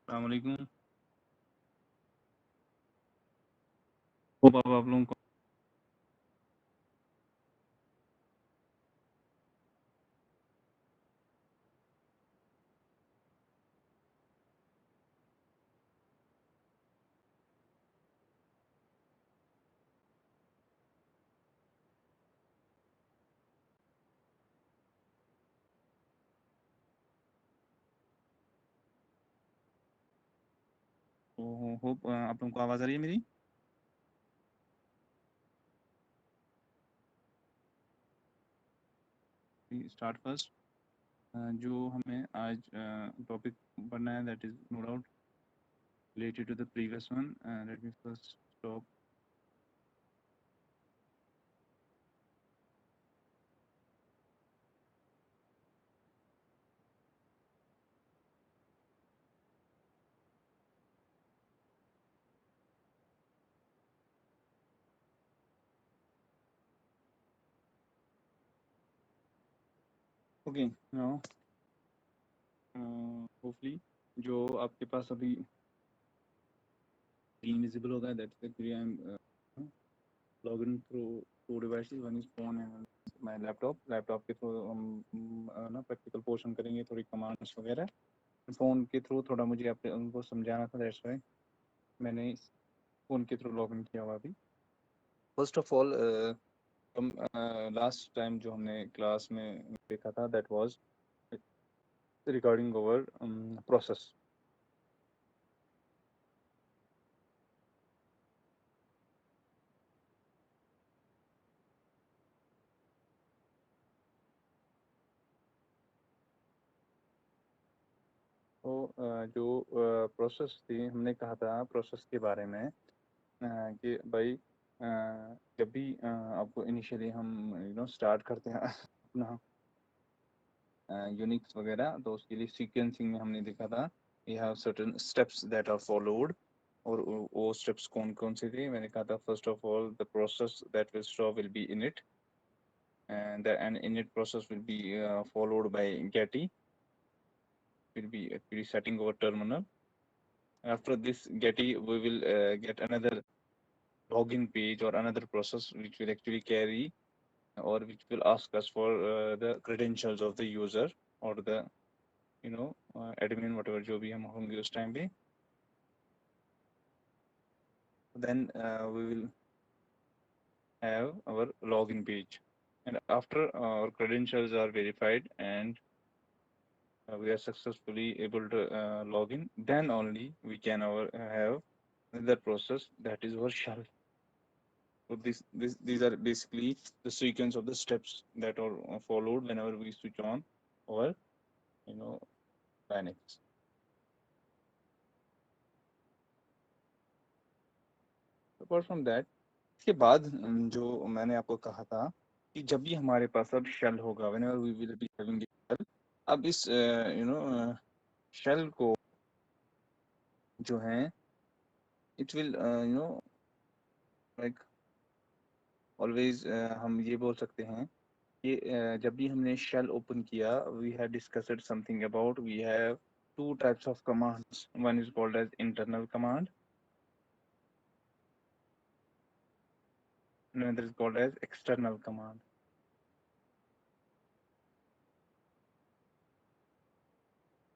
अस्सलाम वालेकुम। होप आप लोगों को होप आप लोगों को आवाज़ आ रही है मेरी। Start first. जो हमें आज टॉपिक पढ़ना है that is no doubt related to the previous one. Let me first stop. Okay now hopefully जो आपके पास अभी स्क्रीन विजिबल होगा that's actually I am login through two devices, one is phone and my laptop के थ्रू हम ना practical portion करेंगे, थोड़ी कमांड्स वगैरह फ़ोन के थ्रू थोड़ा मुझे आप उनको समझाना था, दैट्स व्हाई मैंने फ़ोन के थ्रू लॉगिन किया हुआ अभी। फर्स्ट ऑफ ऑल हम लास्ट टाइम जो हमने क्लास में देखा था that was regarding over process. तो जो प्रोसेस थी हमने कहा था प्रोसेस के बारे में कि भाई जब भी आपको इनिशियली हम स्टार्ट करते हैं अपना यूनिक्स वगैरह, तो उसके लिए सीक्वेंसिंग में हमने देखा था we have certain steps that are followed. और वो स्टेप्स कौन कौन से थे मैंने कहा था। First of all the process that will stop will be init and the init process will be followed by getty, will be actually setting our terminal. After this getty we will get another login page or another process which will actually carry or which will ask us for the credentials of the user or the admin whatever जो भी हम होंगे उस time पे। then we will have our login page, and after our credentials are verified and we are successfully able to log in, then only we can have the process that is our shell. So these are basically the sequence of the steps that are followed whenever we switch on our Linux. Apart from that, इसके बाद जो मैंने आपको कहा था कि जब भी हमारे पास अब शेल होगा, whenever we will be having a shell, अब इस शेल को जो है it will like always हम ये बोल सकते हैं कि जब भी हमने शेल ओपन किया we have discussed something about we have two types of commands. One is called as internal command, and another is called as external command.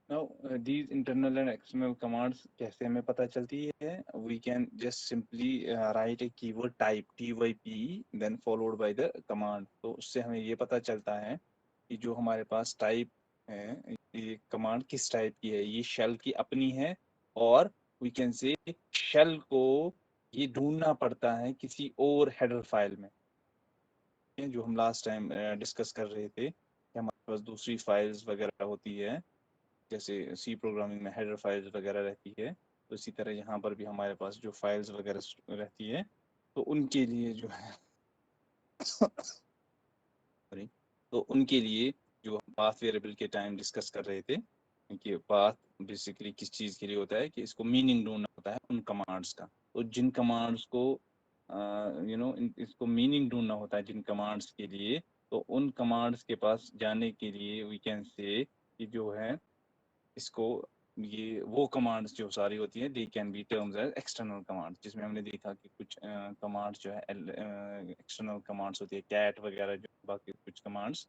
Now these internal and external commands कैसे हमें पता चलती है? We can just simply write a keyword type type then followed by the command. तो उससे हमें ये पता चलता है कि जो हमारे पास टाइप है ये कमांड किस टाइप की है, ये शेल की अपनी है और वी कैन से शेल को ये ढूंढना पड़ता है किसी और हेडर फाइल में, जो हम लास्ट टाइम डिस्कस कर रहे थे कि हमारे पास दूसरी फाइल्स वगैरह होती है, जैसे सी प्रोग्रामिंग में हेडर फाइल्स वगैरह रहती है, तो इसी तरह यहाँ पर भी हमारे पास जो फाइल्स वगैरह रहती है तो उनके लिए जो है सॉरी, तो उनके लिए जो हम पाथ वेरिएबल के टाइम डिस्कस कर रहे थे कि पाथ बेसिकली किस चीज़ के लिए होता है कि इसको मीनिंग ढूंढना होता है उन कमांड्स का। तो जिन कमांड्स को इसको मीनिंग ढूंढना होता है जिन कमांड्स के लिए, तो उन कमांड्स के पास जाने के लिए वी कैन से कि जो है इसको ये वो कमांड्स जो सारी होती है they can be terms as external commands, जिसमें हमने देखा कि कुछ कमांड्स जो है एक्सटर्नल कमांड्स होती है, कैट वगैरह, जो बाकी कुछ commands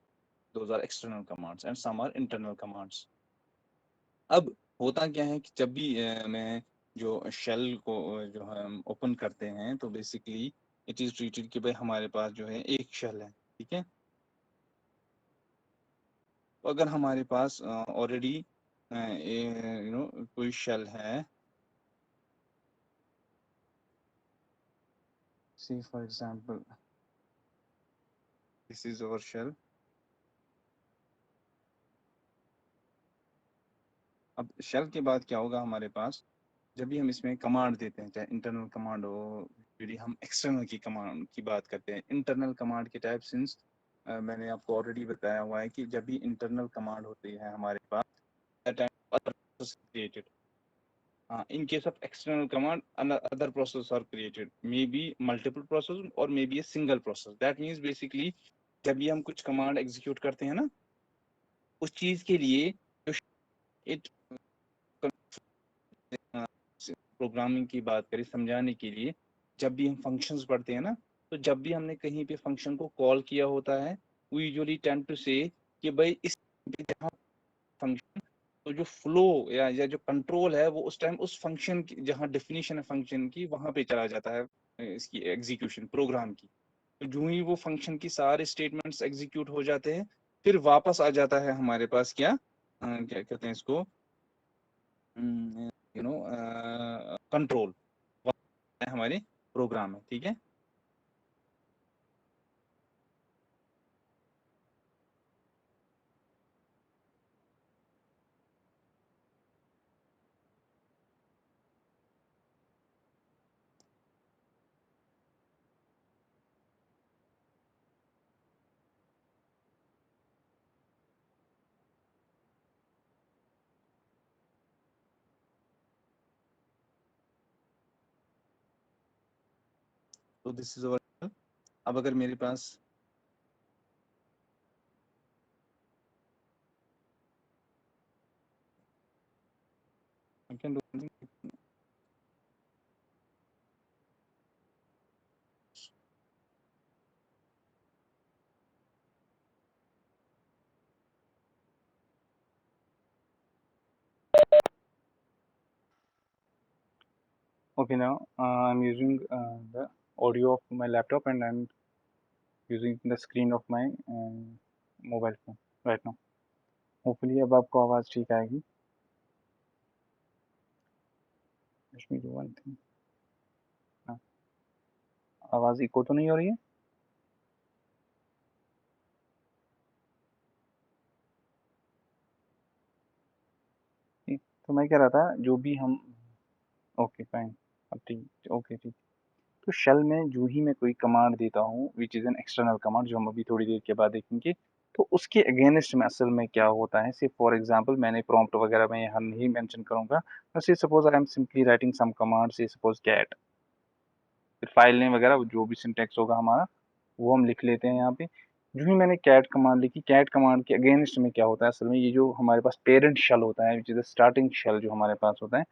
those are external commands and some are internal commands. अब होता क्या है कि जब भी मैं जो शेल को जो हम ओपन करते हैं तो बेसिकली इट इज ट्रीटेड कि भाई हमारे पास जो है एक शेल है, ठीक है। तो अगर हमारे पास ऑलरेडी कोई शेल है, see for example this is our shell. अब शेल के बाद क्या होगा हमारे पास, जब भी हम इसमें कमांड देते हैं, चाहे इंटरनल कमांड हो, यदि हम एक्सटर्नल की कमांड की बात करते हैं, इंटरनल कमांड के टाइप सिंस मैंने आपको ऑलरेडी बताया हुआ है कि जब भी इंटरनल कमांड होती है हमारे पास, created, in case of external command other processes are created, maybe multiple process or maybe a single process. That means basically जब भी हम कुछ कमांड एग्जीक्यूट करते हैं ना, उस चीज के लिए जो इट प्रोग्रामिंग की बात करें समझाने के लिए, जब भी हम फंक्शंस पढ़ते हैं ना, तो जब भी हमने कहीं पे फंक्शन को कॉल किया होता है, वी यूजुअली टेंड टू से कि भाई इस जहाँ फंक्शन, तो जो फ्लो या जो कंट्रोल है वो उस टाइम उस फंक्शन की जहाँ डेफिनेशन है फंक्शन की वहां पे चला जाता है, इसकी एग्जीक्यूशन प्रोग्राम की। तो जो ही वो फंक्शन की सारे स्टेटमेंट्स एग्जीक्यूट हो जाते हैं, फिर वापस आ जाता है हमारे पास क्या क्या कहते हैं इसको, यू नो कंट्रोल हमारे प्रोग्राम में, ठीक है। तो दिस इज अवर, अब अगर मेरे पास I can do something. Okay, now I'm using the audio of my laptop and I'm using the screen of my mobile phone right now. Hopefully अब आपको आवाज़ ठीक आएगी। Let me do one thing. हाँ, आवाज़ इको तो नहीं हो रही है? ठीक, तो मैं कह रहा था जो भी हम, ओके फाइन, अब ठीक, ओके ठीक। तो शेल में जो ही मैं कोई कमांड देता हूँ which is an external command, जो हम अभी थोड़ी देर के बाद देखेंगे, तो उसके अगेंस्ट में असल में क्या होता है, से फॉर एग्जांपल मैंने प्रॉम्प्ट वगैरह में यहाँ नहीं मेंशन करूंगा, say suppose I am simply writing some command, say suppose cat, फिर फाइल नेम वगैरह जो भी सिंटेक्स होगा हमारा वो हम लिख लेते हैं यहाँ पे। जो ही मैंने कैट कमांड लिखी, कैट कमांड के अगेंस्ट में क्या होता है असल में, ये जो हमारे पास पेरेंट शेल होता है विच इज स्टार्टिंग शेल जो हमारे पास होता है,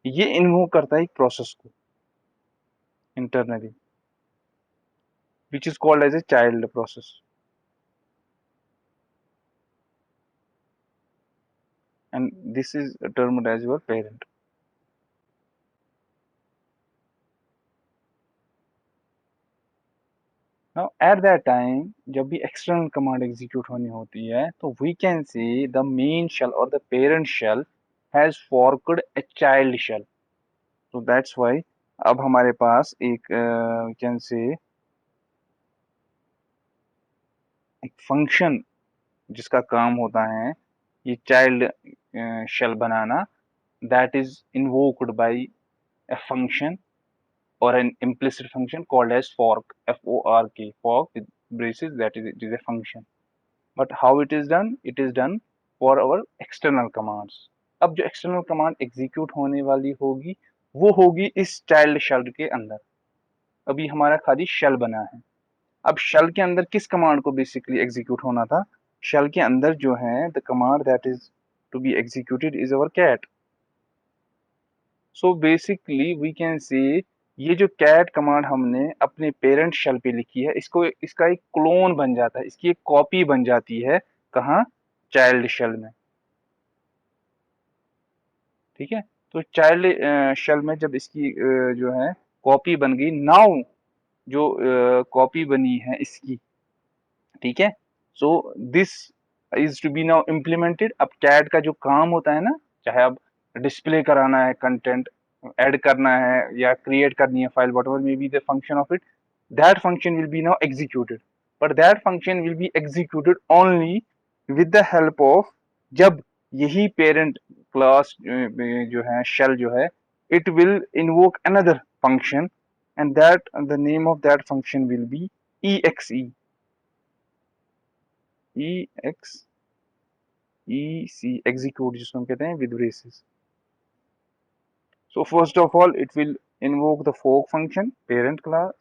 ये इन्वोक करता है एक प्रोसेस को internally which is called as a child process, and this is termed as your parent. Now at that time जब भी external command execute होनी होती है, तो we can say the main shell or the parent shell has forked a child shell. So that's why अब हमारे पास एक we can say एक फंक्शन जिसका काम होता है ये चाइल्ड शेल बनाना, that is invoked by a function or an implicit function called as fork, F-O-R-K, fork with braces, that is it is a function. But how it is done? It is done for our external commands. अब जो external command execute होने वाली होगी वो होगी इस child shell के अंदर। अभी हमारा खाली shell बना है, अब shell के अंदर किस command को basically execute होना था? shell के अंदर जो है the command that is to be executed is our cat. So basically we can say ये जो कैट कमांड हमने अपने पेरेंट शेल पे लिखी है, इसको इसका एक क्लोन बन जाता है, इसकी एक कॉपी बन जाती है कहाँ, चाइल्ड शेल में। ठीक है, तो चाइल्ड शेल में जब इसकी जो है कॉपी बन गई, नाउ जो कॉपी बनी है इसकी, ठीक है, so this is to be now implemented. अब कैट का जो काम होता है ना, चाहे अब डिस्प्ले कराना है कंटेंट, ऐड करना है या क्रिएट करनी है file, what ever may be the function of it, that function will be now executed. But that function will be executed only with the help of, जब यही पेरेंट क्लास जो है shell जो है, it will invoke another function, and that the name of that function will be exe, execute जिसको हम कहते हैं with braces. So first of all it will invoke the fork function, parent class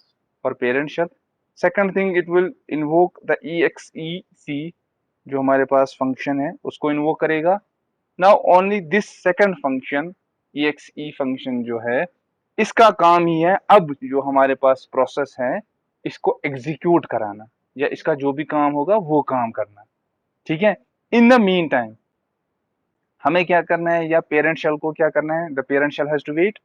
or parent shell. Second thing, it will invoke the exec जो हमारे पास function है उसको invoke करेगा. Now only this second function exe function जो है, इसका काम ही है अब जो हमारे पास प्रोसेस है इसको एग्जीक्यूट कराना, या इसका जो भी काम होगा वो काम करना. ठीक है, इन द मीन टाइम हमें क्या करना है, या पेरेंट शेल को क्या करना है, the parent shell has to wait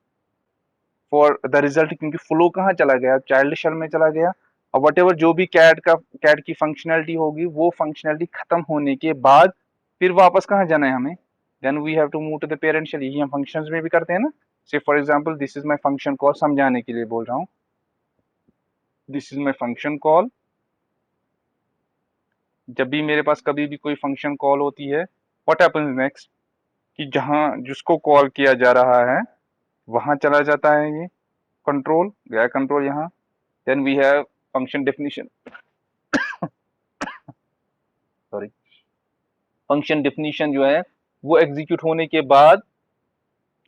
for the result, क्योंकि फ्लो कहाँ चला गया, चाइल्ड शेल में चला गया. और वट एवर जो भी कैट की फंक्शनैलिटी होगी वो फंक्शनैलिटी खत्म होने के बाद फिर वापस कहाँ जाना है हमें, then we have to move to the parent shell. यही हम फंक्शंस में भी करते हैं ना. Say for example this is my function call, समझाने के लिए बोल रहा हूँ, this is my function call. जब भी मेरे पास कभी भी कोई फंक्शन कॉल होती है, व्हाट हैपेंस नेक्स्ट, कि जहां जिसको कॉल किया जा रहा है वहां चला जाता है ये कंट्रोल, गया कंट्रोल यहाँ. Then we have function definition, sorry, function definition जो है वो एग्जीक्यूट होने के बाद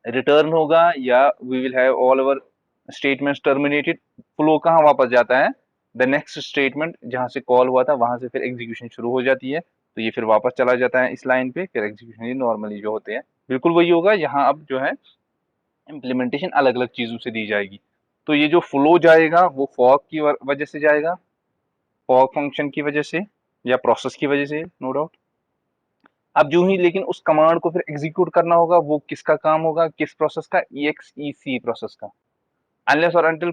रिटर्न होगा, या we will have all over statements terminated. Flow कहाँ वापस जाता है, द नेक्स्ट स्टेटमेंट जहां से कॉल हुआ था वहां से फिर एग्जीक्यूशन शुरू हो जाती है, तो ये फिर वापस चला जाता है इस लाइन पे, फिर एग्जीक्यूशन ये नॉर्मली जो होते हैं बिल्कुल वही होगा. यहाँ अब जो है इम्प्लीमेंटेशन अलग अलग चीजों से दी जाएगी. तो ये जो फ्लो जाएगा वो फॉक की वजह से जाएगा, फॉक फंक्शन की वजह से या प्रोसेस की वजह से, नो डाउट. अब जो ही लेकिन उस कमांड को फिर एग्जीक्यूट करना होगा, वो किसका काम होगा, किस प्रोसेस का, EXEC प्रोसेस का. अनलेस और अनटिल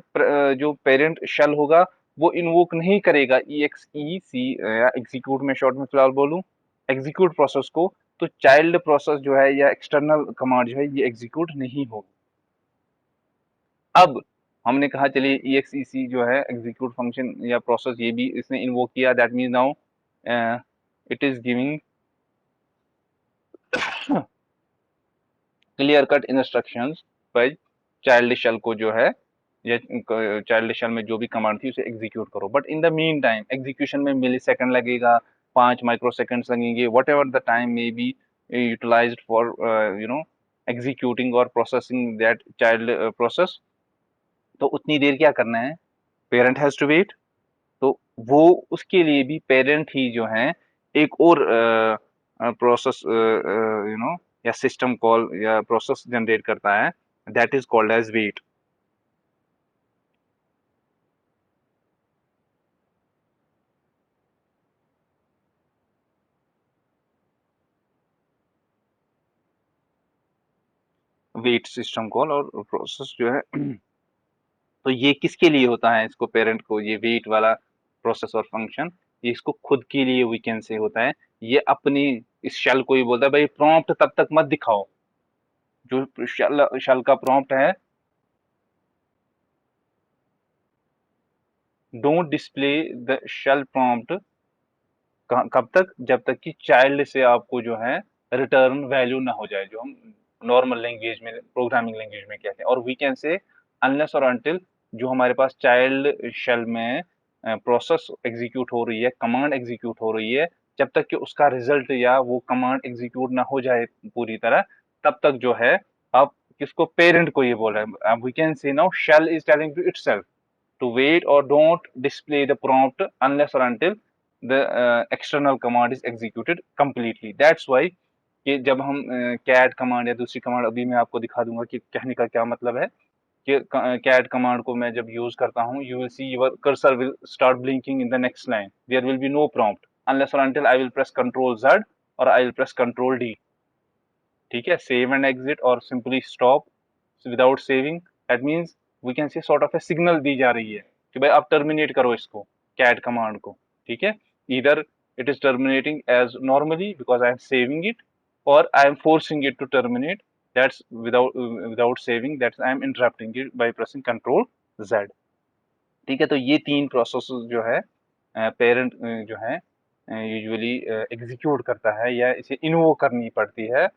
जो पेरेंट शेल होगा वो इन्वोक नहीं करेगा EXEC या एग्जीक्यूट में शॉर्ट में फिलहाल बोलूं, एग्जीक्यूट प्रोसेस को, तो चाइल्ड प्रोसेस जो है या एक्सटर्नल कमांड जो है ये एग्जीक्यूट नहीं होगी. अब हमने कहा चलिए EXEC जो है एग्जीक्यूट फंक्शन या प्रोसेस ये भी इसने इन्वोक किया, that mean now it is giving clear cut instructions by child shell को जो है, या चाइल्ड शेल में जो भी कमांड थी उसे एग्जीक्यूट करो. But in the meantime execution में मिली सेकेंड लगेगा, 5 माइक्रो लगेंगे, whatever the time may be utilised for you know executing और प्रोसेसिंग दैट चाइल्ड प्रोसेस. तो उतनी देर क्या करना है, पेरेंट हैज टू वेट. तो वो उसके लिए भी पेरेंट ही जो है एक और प्रोसेस या सिस्टम कॉल या प्रोसेस जनरेट करता है, that is called as wait. Wait system call और प्रोसेस जो है तो ये किसके लिए होता है, इसको पेरेंट को ये वेट वाला प्रोसेस और फंक्शन, ये इसको खुद के लिए वीकेंड से होता है. ये अपनी इस शेल को ही बोलता है भाई प्रॉम्प्ट तब तक मत दिखाओ, जो शेल का प्रॉम्प्ट है, don't display the shell prompt, कब तक, जब तक कि चाइल्ड से आपको जो है रिटर्न वैल्यू ना हो जाए, जो हम नॉर्मल लैंग्वेज में प्रोग्रामिंग लैंग्वेज में कहते हैं. और वी कैन से अनलेस और अनटिल जो हमारे पास चाइल्ड शेल में प्रोसेस एग्जीक्यूट हो रही है, कमांड एग्जीक्यूट हो रही है, जब तक कि उसका रिजल्ट या वो कमांड एग्जीक्यूट ना हो जाए पूरी तरह, तब तक जो है आप किसको, पेरेंट को ये बोल रहे हैं. We can say now shell is telling to itself to wait or don't display the prompt unless or until the external command is executed completely. That's why कि जब हम कैट कमांड या दूसरी कमांड, अभी मैं आपको दिखा दूंगा कि कहने का क्या मतलब है, कि कैट कमांड को मैं जब यूज करता हूँ, you will see your cursor will start blinking in the next line, there will be no prompt unless और until I will press control Z और I will press control D। ठीक है, save and exit और simply stop without saving, that means we can say sort of a signal दी जा रही है कि भाई आप टर्मिनेट करो इसको, कैट कमांड को। ठीक है, either it is terminating as normally because I am saving it, और I am forcing it to terminate, that's without saving, that's I am interrupting it by pressing control Z। ठीक है, तो ये तीन process जो है पेरेंट जो है यूजुअली एग्जीक्यूट करता है या इसे इन्वोक करनी पड़ती है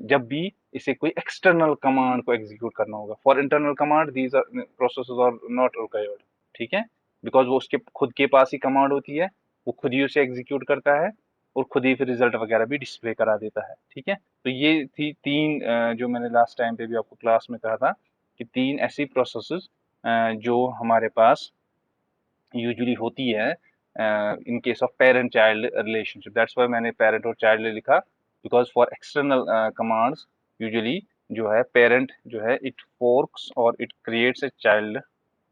जब भी इसे कोई एक्सटर्नल कमांड को एग्जीक्यूट करना होगा। For internal command these are processes are not required. ठीक है, बिकॉज वो उसके खुद के पास ही कमांड होती है, वो खुद ही उसे एग्जीक्यूट करता है और खुद ही फिर रिजल्ट वगैरह भी डिस्प्ले करा देता है। ठीक है, तो ये थी तीन जो मैंने लास्ट टाइम पे भी आपको क्लास में कहा था कि तीन ऐसी प्रोसेसेस जो हमारे पास यूजुअली होती है in case of parent child relationship. That's why मैंने पेरेंट और चाइल्ड लिखा, because for external commands usually जो है पेरेंट जो है इट फोर्क्स और it creates a child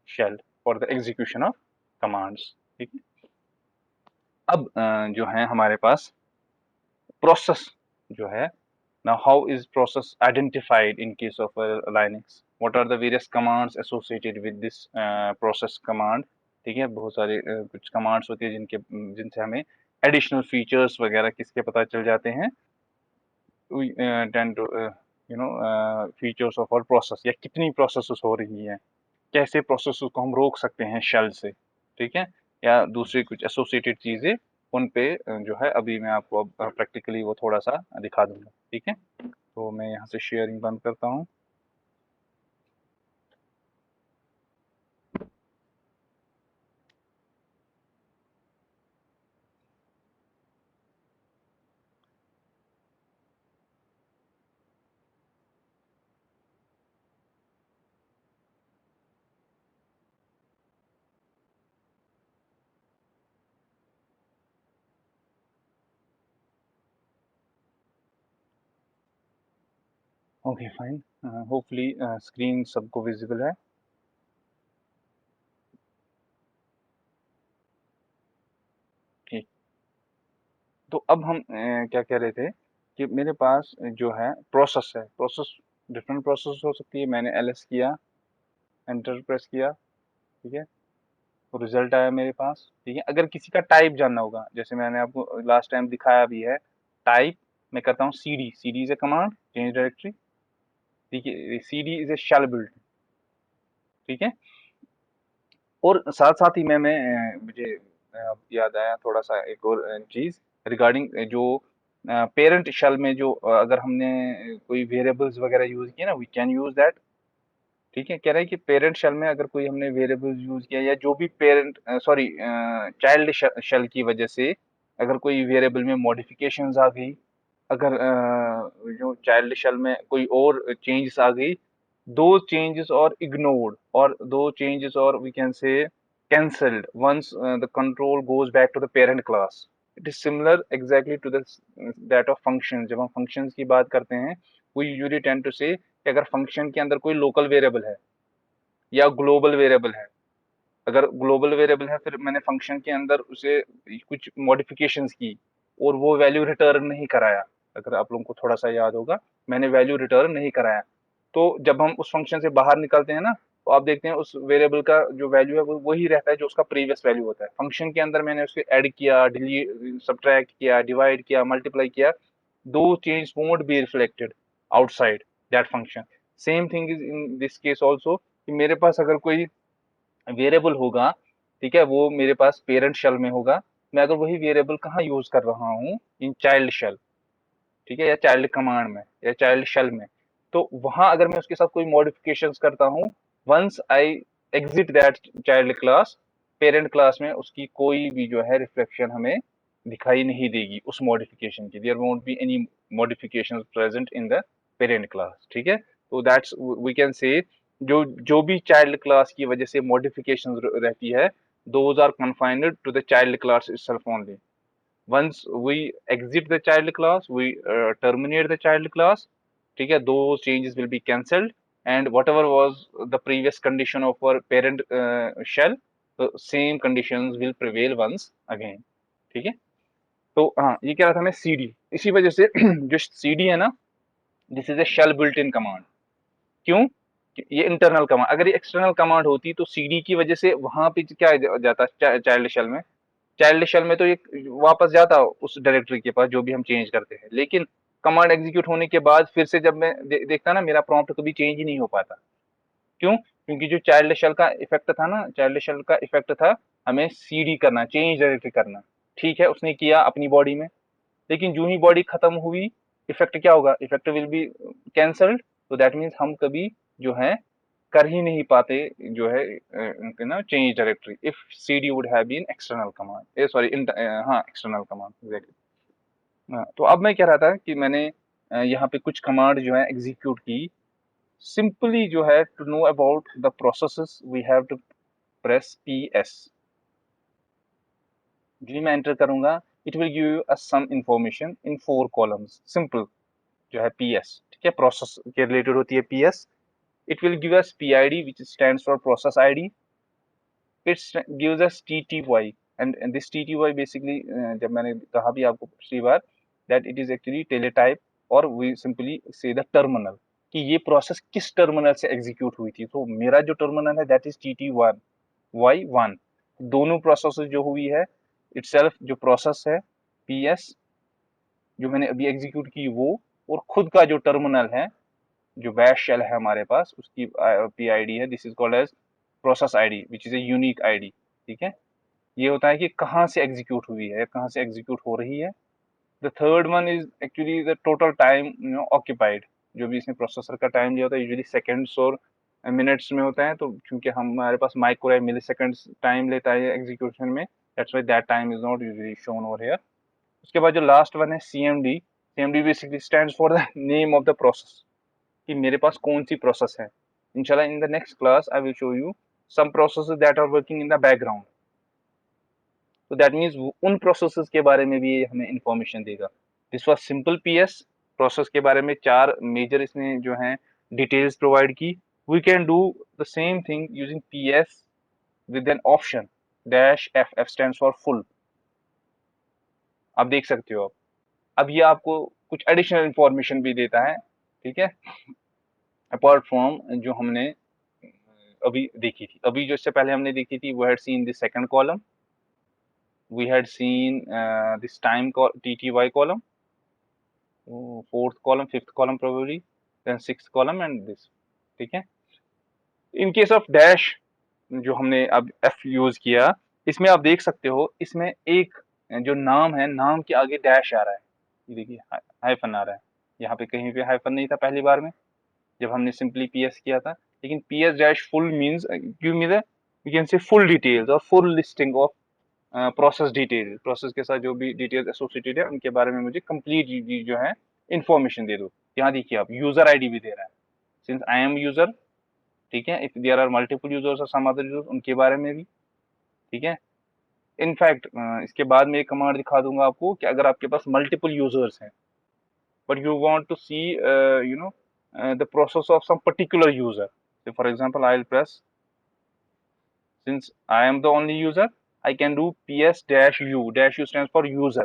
shell for the execution of commands. ठीक है, अब जो है हमारे पास प्रोसेस जो है, now how is process identified in case of Linux, what are the various commands associated with this process command। ठीक है, बहुत सारे कुछ कमांड्स होती है जिनसे हमें एडिशनल फीचर्स वगैरह किसके पता चल जाते हैं। we tend to features of और प्रोसेस, या कितनी प्रोसेसेस हो रही हैं, कैसे प्रोसेस को हम रोक सकते हैं शेल से। ठीक है, या दूसरी कुछ एसोसिएटेड चीजें, उन पे जो है अभी मैं आपको प्रैक्टिकली वो थोड़ा सा दिखा दूंगा। ठीक है, तो मैं यहाँ से शेयरिंग बंद करता हूँ। ओके फाइन, होपफुली स्क्रीन सबको विजिबल है। ठीक, तो अब हम क्या कह रहे थे कि मेरे पास जो है प्रोसेस है, प्रोसेस डिफरेंट प्रोसेस हो सकती है। मैंने ls किया, एंटर प्रेस किया, ठीक है, तो रिजल्ट आया मेरे पास। ठीक है, अगर किसी का टाइप जानना होगा, जैसे मैंने आपको लास्ट टाइम दिखाया भी है, टाइप मैं करता हूँ cd, cd is a command change directory. ठीक है, cd is a shell build. ठीक है, और साथ साथ ही मुझे याद आया थोड़ा सा एक और चीज रिगार्डिंग जो पेरेंट शेल में जो अगर हमने कोई वेरिएबल्स वगैरह यूज किए ना, वी कैन यूज दैट। ठीक है, कह रहा है कि पेरेंट शेल में अगर कोई हमने वेरिएबल्स यूज किया या जो भी पेरेंट सॉरी चाइल्ड शेल की वजह से अगर कोई वेरिएबल में मॉडिफिकेशंस आ गई, अगर जो चाइल्ड शेल में कोई और चेंजेस आ गई, दो चेंजेस और ignored or दो changes or we can say cancelled once the control goes back to the parent class। it is similar exactly to the that of functions। जब हम functions की बात करते हैं, we usually tend to say कि अगर function के अंदर कोई local variable है या global variable है, अगर ग्लोबल वेरिएबल है फिर मैंने फंक्शन के अंदर उसे कुछ मॉडिफिकेशंस की और वो वैल्यू रिटर्न नहीं कराया, अगर आप लोगों को थोड़ा सा याद होगा, मैंने वैल्यू रिटर्न नहीं कराया, तो जब हम उस फंक्शन से बाहर निकलते हैं ना, तो आप देखते हैं उस वेरिएबल का जो वैल्यू है वो वही रहता है जो उसका प्रीवियस वैल्यू होता है। फंक्शन के अंदर मैंने उसके ऐड किया, डिलीट, सब्ट्रैक्ट किया, डिवाइड किया, मल्टीप्लाई किया, दो change won't be reflected outside that function. Same thing is in this case also, कि मेरे पास अगर कोई वेरिएबल होगा, ठीक है, वो मेरे पास पेरेंट शेल में होगा, मैं अगर वही वेरिएबल कहाँ यूज कर रहा हूँ, इन चाइल्ड शेल, ठीक है, या चाइल्ड कमांड में या चाइल्ड शेल में, तो वहां अगर मैं उसके साथ कोई मॉडिफिकेशंस करता हूँ, once I exit that child class, parent class में उसकी कोई भी जो है रिफ्लेक्शन हमें दिखाई नहीं देगी उस मॉडिफिकेशन की, there won't be any modifications present in the parent class. ठीक है, तो दैट्स वी कैन से जो जो भी चाइल्ड क्लास की वजह से मॉडिफिकेशन रहती है, those are confined to the child class itself only. once we exit the child class, we terminate the child class, ठीक है, those changes will be cancelled, and whatever was the previous condition of our parent shell, the same conditions will prevail once again, ठीक है। तो हाँ, ये कह रहा था मैं cd, इसी वजह से जो cd है ना, this is a shell built in command. क्यों? ये इंटरनल कमांड, अगर ये एक्सटर्नल कमांड होती तो cd की वजह से वहां पे क्या जाता चाइल्ड शेल में, चाइल्ड शेल में तो ये वापस जाता उस डायरेक्टरी के पास जो भी हम चेंज करते हैं, लेकिन कमांड एग्जीक्यूट होने के बाद फिर से जब मैं देखता ना, मेरा प्रॉम्प्ट कभी चेंज ही नहीं हो पाता। क्यों? क्योंकि जो चाइल्ड शेल का इफेक्ट था ना, चाइल्ड शेल का इफेक्ट था हमें सीडी करना, चेंज डायरेक्टरी करना। ठीक है, उसने किया अपनी बॉडी में, लेकिन जो ही बॉडी खत्म हुई, इफेक्ट क्या होगा? Effect will be cancelled. तो दैट मीन्स हम कभी जो है कर ही नहीं पाते जो है ना change directory, if cd would have been external command, sorry हाँ एक्सटर्नल कमांड, एग्जैक्टली। तो अब मैं कह रहा था कि मैंने यहाँ पे कुछ कमांड जो है एग्जीक्यूट की, सिंपली जो है to know about the processes we have to press ps। जो मैं एंटर करूंगा, it will give you some information in 4 columns, simple जो है ps, ठीक है, प्रोसेस के रिलेटेड होती है ps। it will give us PID, which stands for process ID. It gives us TTY, and this TTY basically जब मैंने कहा भी आपको पिछली बार that it is actually teletype, और we simply say the terminal कि ये प्रोसेस किस टर्मिनल से एग्जीक्यूट हुई थी। तो मेरा जो टर्मिनल है दैट इज TT1 Y1। दोनों प्रोसेस जो हुई है इटसेल्फ, जो प्रोसेस है PS जो मैंने अभी एग्जीक्यूट की वो, और खुद का जो टर्मिनल है, जो बैश शेल है हमारे पास, उसकी PID है, this is called as process ID which is a unique ID. ठीक है, ये होता है कि कहाँ से एग्जीक्यूट हुई है, कहाँ से एग्जीक्यूट हो रही है। The third one is actually the total time occupied, जो भी इसने प्रोसेसर का टाइम लिया होता है, यूजुअली सेकेंड्स और मिनट्स में होता है। तो क्योंकि हमारे पास माइक्रो मिली सेकेंड्स टाइम लेता है एग्जीक्यूशन में, that's why that time is not usually shown over here. उसके बाद जो लास्ट वन है CMD, CMD basically stands for the name of the process, कि मेरे पास कौन सी प्रोसेस है। इंशाल्लाह in the next class I will show you some processes that are working in the background. तो दैट मींस उन प्रोसेसेस के बारे में भी ये हमें इंफॉर्मेशन देगा। This was simple PS process के बारे में 4 मेजर इसने जो है डिटेल्स प्रोवाइड की। We can do the same thing using PS with an option -F, F stands for full. आप देख सकते हो। अब ये आपको कुछ एडिशनल इंफॉर्मेशन भी देता है, ठीक है, अपार्ट फ्रॉम जो हमने अभी देखी थी। अभी जो इससे पहले हमने देखी थी, we had seen this second column, we had seen this time TTY column, fourth column, fifth column probably, then sixth column and this. ठीक है, इन केस ऑफ डैश जो हमने अब F यूज किया, इसमें आप देख सकते हो, इसमें एक जो नाम है, नाम के आगे डैश आ रहा है, ये देखिए हाइफन आ रहा है। यहाँ पे कहीं पे हाइफन नहीं था पहली बार में जब हमने सिंपली PS किया था, लेकिन PS dash full means give me the, we can say full details और full listing of process detail, process के साथ जो भी डिटेल्स एसोसिएटेड है उनके बारे में मुझे कंप्लीट जो है इंफॉर्मेशन दे दो। यहाँ देखिए आप यूजर आईडी भी दे रहा है, सिंस आई एम यूजर, ठीक है, if there are multiple users और सम अदर यूजर्स, उनके बारे में भी। ठीक है, इनफैक्ट इसके बाद में एक कमांड दिखा दूंगा आपको कि अगर आपके पास मल्टीपल यूजर्स हैं but you want to see you know the process of some particular user. So for example, I'll press, since I am the only user, I can do PS-U, -U stands for user।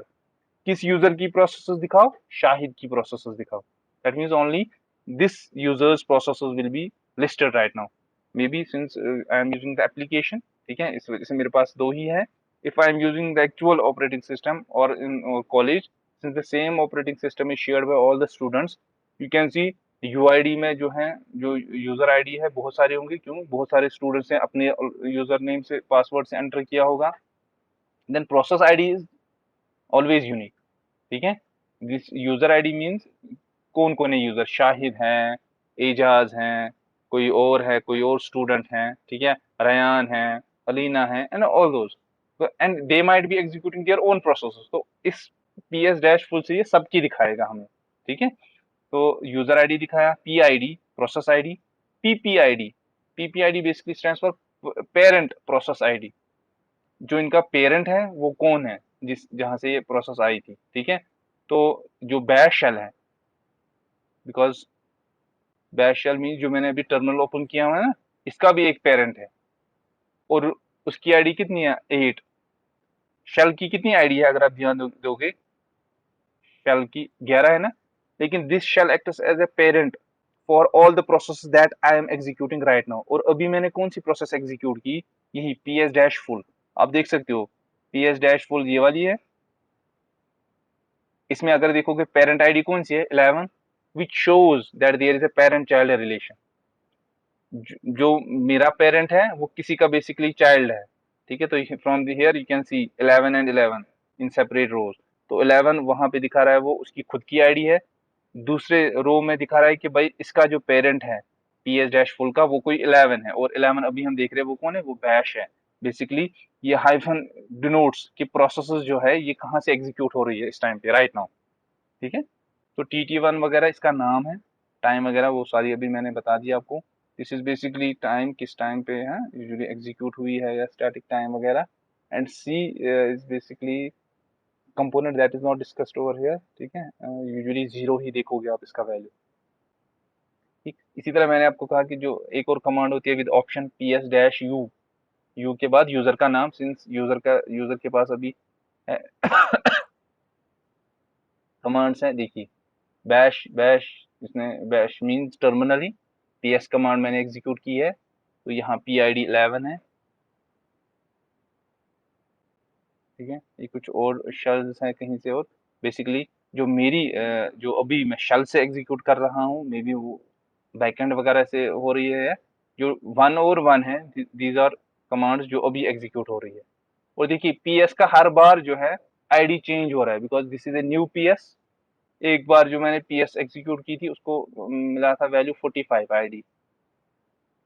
किस user की processes दिखाओ? शाहिद की processes दिखाओ। That means only this users processes will be listed right now, may be since I am using the application. ठीक है, इस वजह से मेरे पास 2 ही है। If I am using the actual operating system और in college, since the same operating system is shared by all the students, you can see UID में जो है, जो यूजर आईडी है बहुत सारे होंगे। क्यों? बहुत सारे स्टूडेंट्स ने अपने यूजर नेम से, पासवर्ड से एंटर किया होगा। Then process ID is always unique. ठीक है, दिस यूजर आईडी मींस कौन कौन है यूजर, शाहिद हैं, एजाज हैं, कोई और है, कोई और स्टूडेंट हैं, ठीक है, रयान है, अलीना है, and all those, and they might be executing their own processes. तो इस PS डैश फुल से ये सबकी दिखाएगा हमें। ठीक है, तो यूजर आईडी दिखाया, PID process ID, PPID basically stands for parent process ID. जो इनका पेरेंट है वो कौन है, जहां से ये प्रोसेस आई थी, ठीक है। तो जो बैश शेल है, बिकॉज बैश शेल मीन जो मैंने अभी टर्मिनल ओपन किया हुआ है ना, इसका भी एक पेरेंट है और उसकी आईडी कितनी है 8। शेल की कितनी आईडी है अगर आप ध्यान दोगे, शेल की 11 है ना, लेकिन this shell acts as a parent for all the process that I am executing right now. और अभी मैंने कौन सी प्रोसेस एग्जीक्यूट की, यही पी एस डैश फुल। आप देख सकते हो पी एस डैश फुल ये वाली है। इसमें अगर देखोगे पेरेंट आईडी कौन सी है 11, which shows that there is a parent child relation. जो मेरा पेरेंट है वो किसी का बेसिकली चाइल्ड है, ठीक है। तो from here you can see 11 and 11 in separate rows. तो 11 वहां पे दिखा रहा है वो उसकी खुद की आईडी है, दूसरे रो में दिखा रहा है कि भाई इसका जो पेरेंट है पी एस डैश फुल का वो कोई 11 है, और 11 अभी हम देख रहे हैं वो कौन है, वो बैश है। बेसिकली ये हाइफन डिनोट्स कि प्रोसेसेस जो है ये कहाँ से एग्जीक्यूट हो रही है इस टाइम पे राइट नाउ, ठीक है। तो टी टी वन वगैरह इसका नाम है, टाइम वगैरह वो सारी अभी मैंने बता दी आपको। दिस इज बेसिकली टाइम किस टाइम पे है यूजुअली एग्जीक्यूट हुई है या स्टैटिक टाइम वगैरह। And C is basically component that is not discussed over here, ठीक है। यूजुअली जीरो ही देखोगे आप इसका वैल्यू, ठीक। इसी तरह मैंने आपको कहा कि जो एक और कमांड होती है with option P S dash you, you के बाद यूजर का नाम, सिंस यूजर के पास अभी कमांड्स हैं, देखिए बैश बैश, इसने bash means terminally, PS command मैंने एग्जीक्यूट की है, तो यहाँ पी आई डी 11 है, ठीक है। ये कुछ और शेल्स हैं कहीं से, और बेसिकली जो मेरी जो अभी मैं शेल से एग्जीक्यूट कर रहा हूँ, मे बी वो बैकएंड वगैरह से हो रही है। जो 1 और 1 है, दीज आर कमांड्स जो अभी एग्जीक्यूट हो रही है। और देखिए पीएस का हर बार जो है आईडी चेंज हो रहा है, because this is a new PS. एक बार जो मैंने पीएस एग्जीक्यूट की थी उसको मिला था वैल्यू 45 आईडी,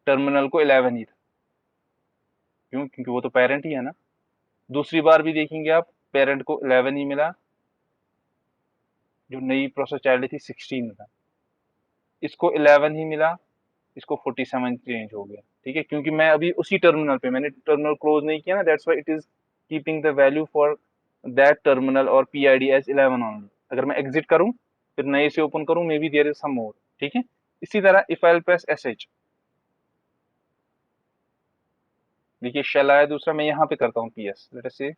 टर्मिनल को 11 ही था, क्यों, क्योंकि वो तो पेरेंट ही है ना। दूसरी बार भी देखेंगे आप, पेरेंट को 11 ही मिला, जो नई प्रोसेस चाइल्ड थी 16 था, इसको 11 ही मिला, इसको 47 चेंज हो गया, ठीक है। क्योंकि मैं अभी उसी टर्मिनल पे, मैंने टर्मिनल क्लोज नहीं किया ना, that's why it is keeping the value for that terminal और पीआईडी एज 11 ओनली। अगर मैं एग्जिट करूं फिर नए से ओपन करूं, maybe there is some more, ठीक है। इसी तरह इफ आई प्रेस एसएच, देखिए शेल आया दूसरा, मैं यहाँ पे करता हूँ पीएस, लेट अस से,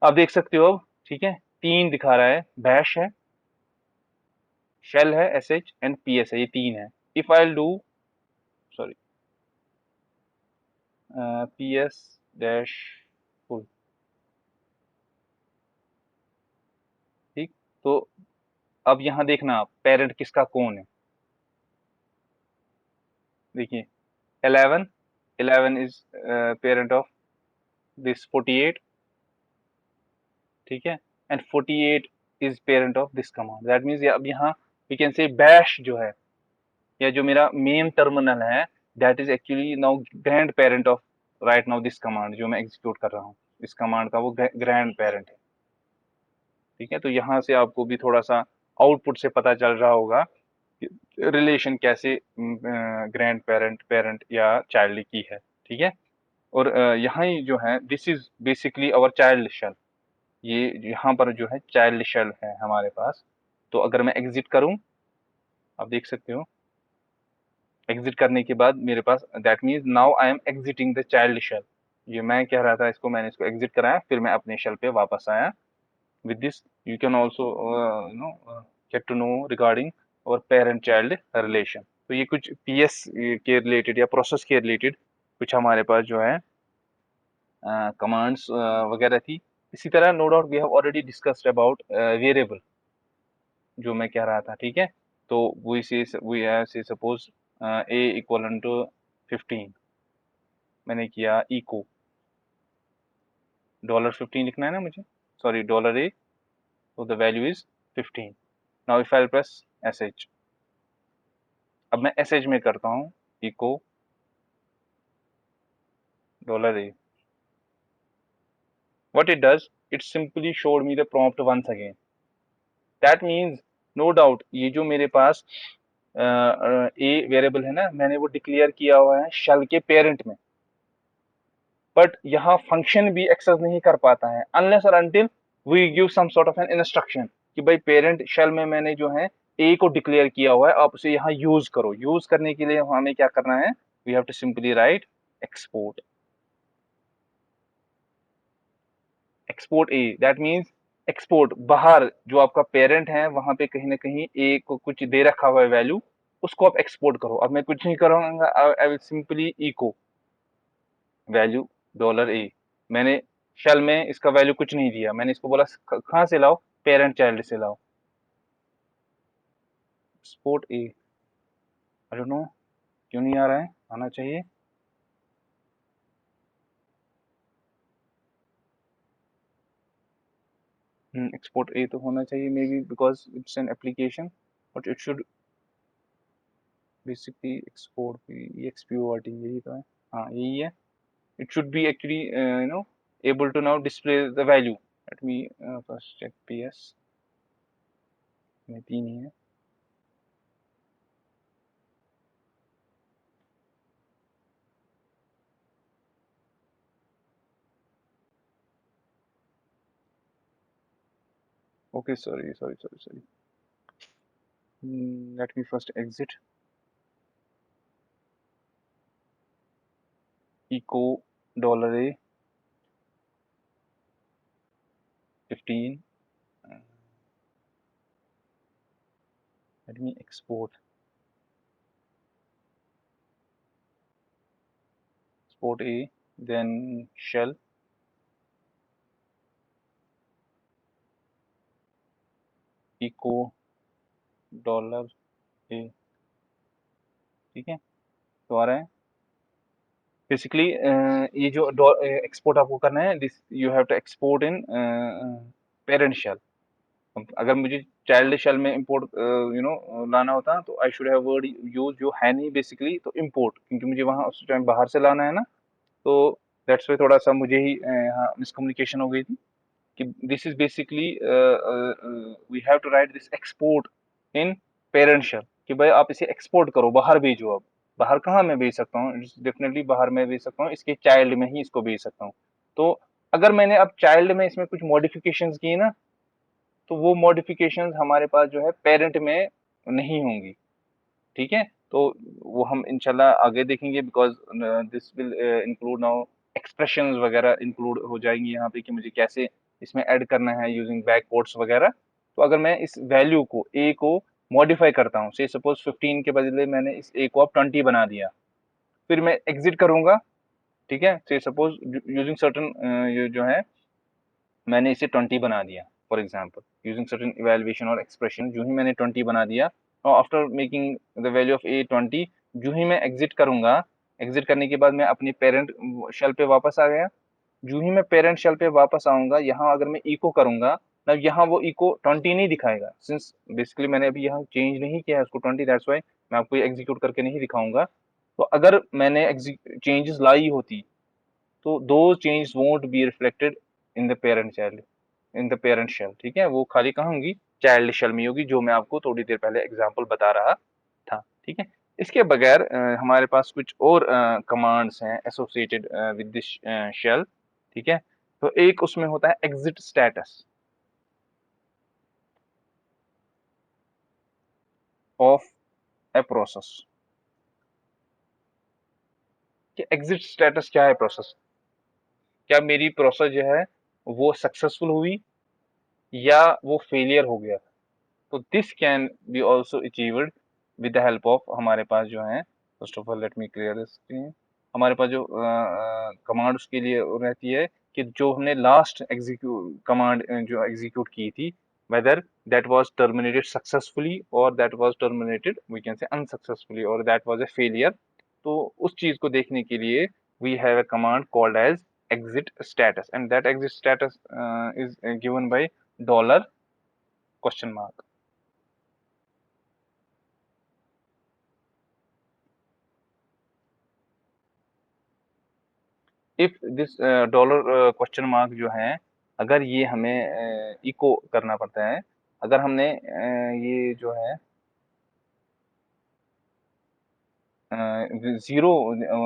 आप देख सकते हो अब, ठीक है। 3 दिखा रहा है, बैश है, शेल है, एसएच एंड पीएस है, ये 3 है। If I do, sorry, PS dash full, ठीक। तो अब यहाँ देखना आप पेरेंट किसका कौन है, देखिए 11, 11 इज पेरेंट ऑफ दिस 48, ठीक है। And 48 is parent of this command, that means अब यहाँ वी कैन से बैश जो है, या जो मेरा मेन टर्मिनल है, that is actually now grand parent of right now this command जो मैं एग्जीक्यूट कर रहा हूँ, इस कमांड का वो ग्रैंड पेरेंट है, ठीक है। तो यहाँ से आपको भी थोड़ा सा आउटपुट से पता चल रहा होगा रिलेशन कैसे ग्रैंड पेरेंट, पेरेंट या चाइल्ड की है, ठीक है। और यहाँ ही जो है this is basically our child shell, ये यहाँ पर जो है चाइल्ड शेल है हमारे पास। तो अगर मैं एग्जिट करूं, आप देख सकते हो एग्जिट करने के बाद मेरे पास, that means now I am exiting the child shell. ये मैं कह रहा था इसको, मैंने इसको एग्जिट कराया, फिर मैं अपने शेल पे वापस आया। with this you can also get to know regarding our parent child relation। तो ये कुछ पीएस के रिलेटेड या प्रोसेस के रिलेटेड कुछ हमारे पास जो है कमांड्स वगैरह थी। इसी तरह no doubt we have already discussed about variable, जो मैं कह रहा था, ठीक है। तो वी से सपोज a इक्वल टू 15, मैंने किया इको $15 लिखना है ना मुझे, sorry $a, so the value is 15। now if I'll press sh, अब मैं sh में करता हूँ echo $a, what it does, it simply showed me the prompt once again। that means no doubt ये जो मेरे पास a वेरिएबल है ना, मैंने वो डिक्लेयर किया हुआ है शेल के पेरेंट में, बट यहाँ फंक्शन भी एक्सेस नहीं कर पाता है अनलेस और until we give some sort of an instruction कि भाई पेरेंट शेल में मैंने जो है ए को डिक्लेयर किया हुआ है, आप उसे यहाँ यूज करो। यूज करने के लिए हमें क्या करना है, we have to simply write export export A, that means export बाहर जो आपका पेरेंट है वहां पे कहीं ना कहीं ए को कुछ दे रखा हुआ है वैल्यू, उसको आप एक्सपोर्ट करो। अब मैं कुछ नहीं करूंगा, I will simply echo value dollar A. मैंने शेल में इसका वैल्यू कुछ नहीं दिया, मैंने इसको बोला कहाँ से लाओ, पेरेंट चाइल्ड से लाओ। Export A, I don't know क्यों नहीं आ रहा है, आना चाहिए। एक्सपोर्ट ए तो होना चाहिए maybe because it's an application, but it should basically export P EXPORT, यही तो है, हाँ यही है। it should be actually able to now display the value. Let me first check ps में 3 ही है। Okay, sorry. Let me first exit eco dollar a 15. Let me export a, then shell eco dollar a, ठीक है, तो आ रहा है basically. ये जो export आपको करना है, this you have to export in parent shell. अगर मुझे चाइल्ड शेल में इंपोर्ट लाना होता तो I should have word use, जो है नहीं बेसिकली, तो इंपोर्ट, क्योंकि मुझे वहां उस टाइम बाहर से लाना है ना, तो दैट्स वे थोड़ा सा मुझे ही यहाँ मिसकम्युनिकेशन हो गई थी कि this is basically we have to write this export in parent shell, कि भाई आप इसे एक्सपोर्ट करो, बाहर भेजो। अब बाहर कहाँ मैं भेज सकता हूँ, डेफिनेटली बाहर मैं भेज सकता हूँ, इसके चाइल्ड में ही इसको भेज सकता हूँ। तो अगर मैंने अब चाइल्ड में इसमें कुछ मॉडिफिकेशंस की ना, तो वो मॉडिफिकेशंस हमारे पास जो है पेरेंट में नहीं होंगी, ठीक है। तो वो हम इंशाल्लाह आगे देखेंगे, because this will include now expressions वगैरह इंक्लूड हो जाएंगी यहाँ पे कि मुझे कैसे इसमें ऐड करना है यूजिंग बैक कोट्स वगैरह। तो अगर मैं इस वैल्यू को ए को मॉडिफाई करता हूँ, से सपोज 15 के बदले मैंने इस ए को अब 20 बना दिया, फिर मैं एग्जिट करूंगा, ठीक है, से सपोज यूजिंग सर्टन जो है मैंने इसे 20 बना दिया for example, using certain evaluation और एक्सप्रेशन, जो ही मैंने 20 बना दिया और after making the value of A 20, जो ही मैं एग्जिट करूंगा, एग्जिट करने के बाद मैं अपने पेरेंट शेल पे वापस आ गया। जो ही मैं पेरेंट शेल पे वापस आऊंगा, यहाँ अगर मैं इको करूंगा ना, यहाँ वो इको 20 नहीं दिखाएगा, सिंस बेसिकली मैंने अभी यहाँ चेंज नहीं किया है उसको 20, दैट्स वाई मैं आपको एग्जीक्यूट करके नहीं दिखाऊंगा। तो अगर मैंने चेंजेस लाई होती, तो दो change won't be reflected in the parent child, in the parent shell, ठीक है, वो खाली कहाँ होंगी, चाइल्ड शेल में होगी, जो मैं आपको थोड़ी देर पहले एग्जांपल बता रहा था, ठीक है। इसके बगैर हमारे पास कुछ और कमांड्स हैं एसोसिएटेड विद दिस शेल, ठीक है। तो एक उसमें होता है exit status of a process. कि एग्जिट स्टेटस क्या है प्रोसेस, क्या मेरी प्रोसेस जो है वो सक्सेसफुल हुई या वो फेलियर हो गया। तो this can be also achieved with the help of, हमारे पास जो है, first of all let me clear this screen, हमारे पास जो कमांड उसके लिए रहती है कि जो हमने लास्ट एग्जीक्यूट कमांड जो एग्जीक्यूट की थी, whether that was terminated successfully और that was terminated we can say unsuccessfully और दैट वाज ए फेलियर। तो उस चीज को देखने के लिए we have a command called as exit status, and that exit status is given by dollar question mark. If this dollar question mark जो है, अगर ये हमें इको करना पड़ता है, अगर हमने ये जो है जीरो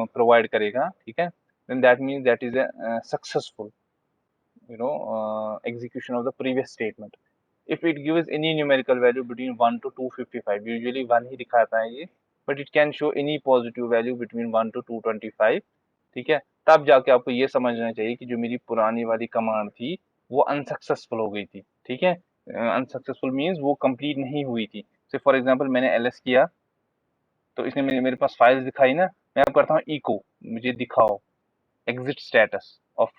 प्रोवाइड करेगा, ठीक है, then that means that is a successful execution of the previous statement. If it gives any numerical value between 1 to 255, usually 1 ही दिखाता है ये, but it can show any positive value between 1 to 225, ठीक है, तब जाके आपको ये समझना चाहिए कि जो मेरी पुरानी वाली कमांड थी वो अनसक्सेसफुल हो गई थी, ठीक है। अनसक्सेसफुल मीन्स वो कंप्लीट नहीं हुई थी। से फॉर एग्जांपल मैंने एलएस किया तो इसने मेरे पास फाइल्स दिखाई ना, मैं अब करता हूँ इको, मुझे दिखाओ एग्जिट स्टेटस ऑफ,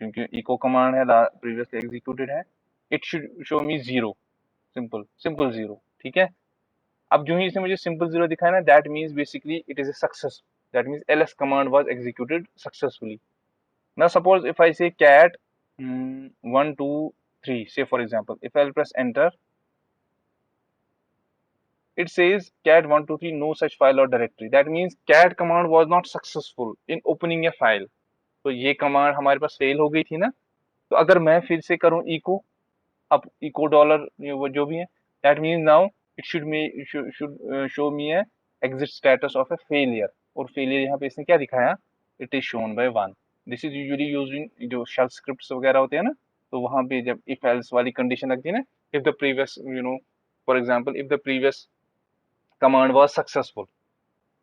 क्योंकि इको कमांड है प्रीवियसली एग्जीक्यूटेड है, it should show me zero, simple simple zero, ठीक है। अब जो ही इसने मुझे सिंपल जीरो दिखाया ना, that means basically it is a success, that means ls command was executed successfully. Now suppose if I say cat 1 2 3, say for example, if I'll press enter, it says cat 1 2 3 no such file or directory. That means cat command was not successful in opening a file. तो ये command हमारे pass fail हो गई थी ना। तो अगर मैं फिर से करूं इको, अब इको डॉलर वो जो भी है, that means now it should show me A exit status of A failure, और फेलियर यहाँ पे इसने क्या दिखाया, it is shown by 1। This is usually used in जो शेल स्क्रिप्ट्स वगैरह होते हैं ना, तो वहां पे जब इफ एल्स वाली कंडीशन लगती है ना, if the previous for example if the previous command was successful,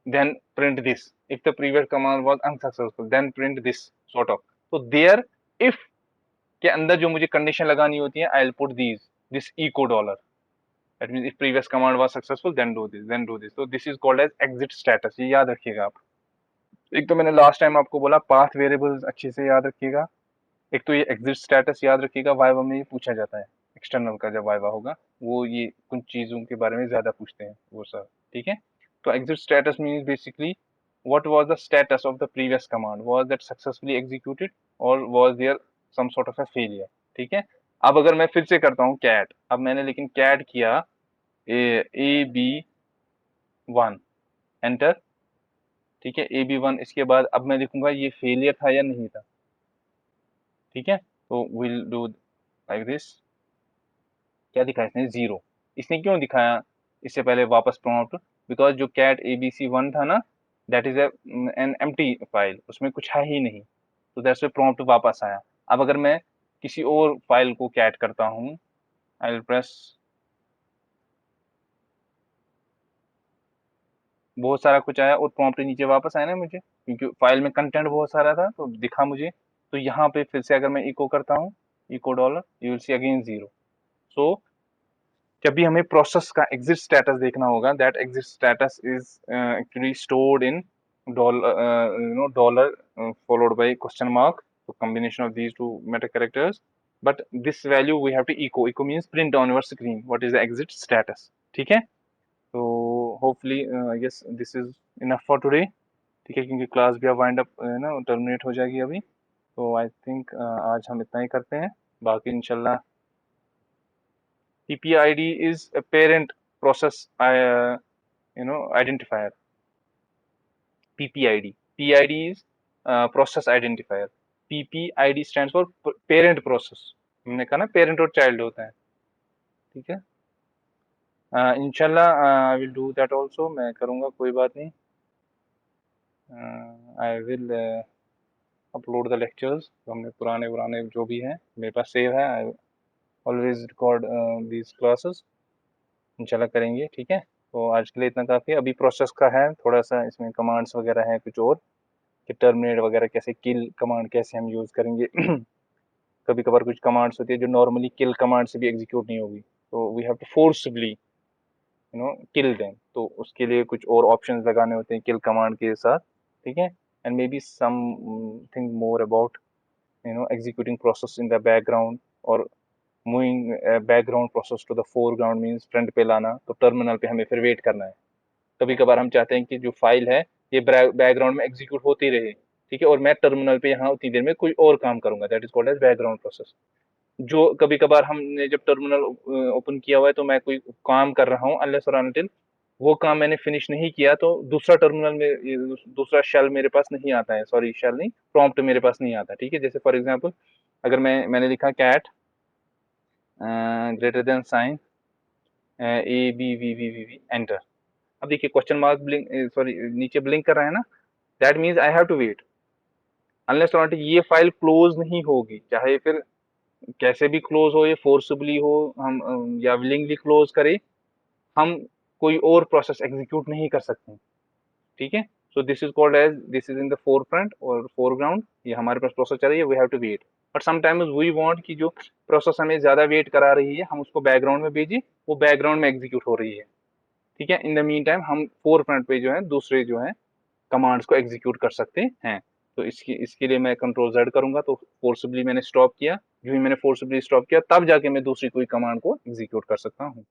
then print this. If the previous command was unsuccessful, then print this, sort of. तो there if के अंदर जो मुझे कंडीशन लगानी होती है, I'll put this echo dollar. That means if previous command was successful, then do this, then do this. So this is called as exit status. ये याद रखिएगा आप। एक तो मैंने लास्ट टाइम आपको बोला पाथ वेरिएबल्स अच्छे से याद रखिएगा, एक तो ये एग्जिट स्टेटस याद रखिएगा, वाइवा में ये पूछा जाता है, एक्सटर्नल का जब वाइवा होगा वो ये कुछ चीजों के बारे में ज्यादा पूछते हैं वो सब, ठीक है। तो exit status means basically what was the status of the previous command, was that successfully executed or was there some sort of a failure, ठीक है। अब अगर मैं फिर से करता हूँ cat, अब मैंने लेकिन cat किया ab1 एंटर, ठीक है, ab1, इसके बाद अब मैं लिखूंगा ये फेलियर था या नहीं था, ठीक है। तो विल डू लाइक दिस, क्या दिखाया इसने, जीरो। इसने क्यों दिखाया इससे पहले वापस प्रॉम्प्ट, बिकॉज जो कैट abc1 था ना, that is an empty file, उसमें कुछ है ही नहीं, तो दैट्स व्हाई प्रॉम्प्ट वापस आया। अब अगर मैं किसी और फाइल को कैट करता हूँ, आई विल प्रेस, बहुत सारा कुछ आया और प्रॉम्प्ट नीचे वापस आया ना मुझे, क्योंकि फाइल में कंटेंट बहुत सारा था तो दिखा मुझे। तो यहाँ पे फिर से अगर मैं इको करता हूँ, echo dollar, you will see again zero. So जब भी हमें प्रोसेस का एग्जिट स्टेटस देखना होगा, that exit status is actually stored in dollar followed by question mark, so combination of these two meta characters, but this value we have to echo means print on your screen what is the exit status, ठीक है। तो hopefully I guess this is enough for today, ठीक है, क्योंकि class भी अब wind up terminate हो जाएगी अभी, तो आई थिंक आज हम इतना ही करते हैं, बाकी इंशाल्लाह PPID is a parent process identifier. PPID. PID is process identifier. PPID stands for parent process. हमने कहा ना पेरेंट और चाइल्ड होता है, ठीक है। इंशाल्लाह I will do that also, मैं करूँगा, कोई बात नहीं। I will upload the lectures, हमने पुराने जो भी हैं मेरे पास सेव है, I always record these classes, इंशाल्लाह करेंगे, ठीक है। तो आज के लिए इतना काफ़ी है। अभी प्रोसेस का है थोड़ा सा, इसमें कमांड्स वगैरह हैं कुछ और, कि टर्मिनेट वगैरह कैसे, किल कमांड कैसे हम यूज़ करेंगे कभी कभार कुछ कमांड्स होती है जो नॉर्मली किल कमांड से भी एग्जीक्यूट नहीं होगी, तो we have to forcibly kill them, तो उसके लिए कुछ और ऑप्शंस लगाने होते हैं किल कमांड के साथ, ठीक है। And may be something more about executing process in the background or moving background process to the foreground means front पे लाना, तो टर्मिनल पे हमें फिर वेट करना है। कभी कभार हम चाहते हैं कि जो फाइल है ये बैकग्राउंड में एग्जीक्यूट होती रहे, ठीक है, और मैं टर्मिनल पे यहाँ उतनी देर में कोई और काम करूंगा, that is called as background process. जो कभी कभार हमने जब टर्मिनल ओपन किया हुआ है तो मैं कोई काम कर रहा हूँ, अनलेस और अनटिल वो काम मैंने फिनिश नहीं किया तो दूसरा टर्मिनल में दूसरा शेल मेरे पास नहीं आता है, सॉरी शेल नहीं, प्रॉम्प्ट मेरे पास नहीं आता, ठीक है। जैसे फॉर एग्जांपल अगर मैंने लिखा cat greater than sign ABVVV enter, अब देखिए क्वेश्चन मार्क ब्लिंक, सॉरी नीचे ब्लिंक कर रहा है ना, that means I have to wait, unless और ये फाइल क्लोज नहीं होगी, चाहे फिर कैसे भी क्लोज हो, ये फोर्सबली हो, हम या विलिंगली क्लोज करें, हम कोई और प्रोसेस एग्जीक्यूट नहीं कर सकते। ठीक है, so this is called as, this is in the forefront और फोरग्राउंड, ये हमारे पास प्रोसेस चल रही है, we have to wait. But sometimes we want कि जो प्रोसेस हमें ज्यादा वेट करा रही है, हम उसको बैकग्राउंड में भेजें, वो बैकग्राउंड में एग्जीक्यूट हो रही है। ठीक है, इन द मीन टाइम हम फोर फ्रंट पे जो है दूसरे जो है कमांड्स को एग्जीक्यूट कर सकते हैं। तो इसके लिए मैं कंट्रोल जेड करूंगा, तो फोर्सबली मैंने स्टॉप किया, जो ही मैंने फोर्सबली स्टॉप किया तब जाके मैं दूसरी कोई कमांड को एग्जीक्यूट कर सकता हूँ।